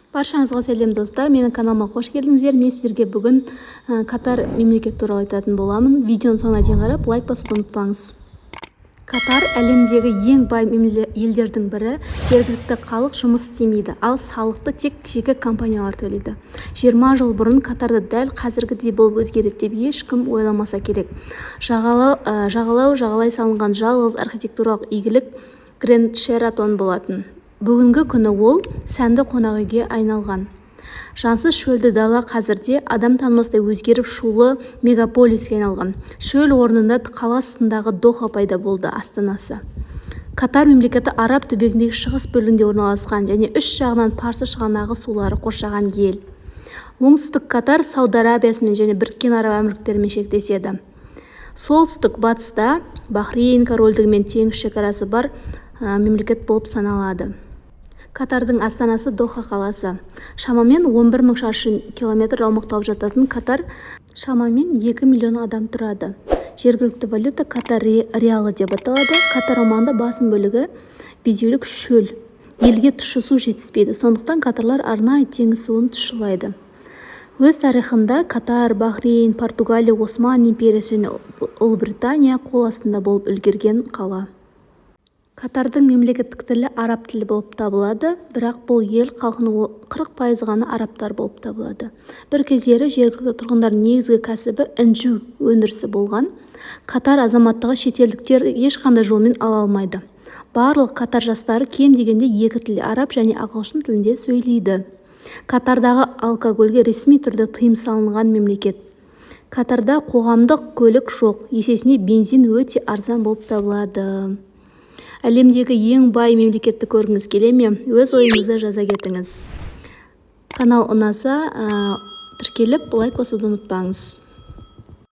Баршаңызға сәлем достар, менің каналыма қош келдіңіздер. Мен сіздерге бүгін Катар мемлекет туралы айтатын боламын. Видеоның соңына дейін қарап, лайк басуды ұмытпаңыз. Катар әлемдегі ең бай елдердің бірі. Жергілікті халық жұмыс істемейді, ал салықты тек жеке компаниялар төлейді. 20 жыл бұрын Катарды дәл қазіргідей болып өзгереді деп ешкім ойламаса керек. Жағалай салынған жалғыз архитектуралық игілік Гранд Шератон болатын. Бүгінгі күні ол сәнді қонақүйге айналған. Жансыз шөлді дала қазірде адам танымастай өзгеріп шулы мегаполиске айналған. Шөл орнында қала астындағы Доха пайда болды, астанасы. Катар мемлекеті Араб түбегіндегі шығыс бөлігінде орналасқан және үш жағынан Парсы шығанағы сулары қоршаған ел. Оңтүстік Катар Сауд Арабиясымен және Біріккен Араб Әмірліктерімен шектеседі. Солтүстік батыста Бахрейн корольдігімен теңіз шекарасы бар мемлекет болып саналады. Катардың астанасы Доха қаласы. Шамамен 11 000 шаршы километр аумақты алып жататын Катар шамамен 2 миллион адам тұрады. Жергілікті валюта Катар реалы деп аталады. Катар аумағында басым бөлігі бедеулік шөл. Елге тұщы су жетіспейді, сондықтан катарлар арнайы теңіз суын тұщылайды. Өз тарихында Катар, Бахрейн, Португалия, Осман империясы және Ұлыбритания қол астында болып үлгерген қала. Катардың мемлекеттік тілі араб тілі болып табылады, бірақ бұл ел халқының 40% ғана арабтар болып табылады. Бір кездері жергілікті тұрғындар негізгі кәсібі інжу өндірісі болған. Катар азаматтығы шетелдіктер ешқандай жолмен ала алмайды. Барлық Катар жастары кем дегенде екі тілде, араб және ағылшын тілінде сөйлейді. Катардағы алкогольге ресми түрде тыйым салынған мемлекет. Катарда қоғамдық көлік жоқ, есесіне бензин өте арзан болып табылады. Әлемдегі ең бай мемлекетті көргіңіз келе ме? Өз ойыңызды жаза кетіңіз. Канал ұнаса, тіркеліп лайк басуды ұмытпаңыз.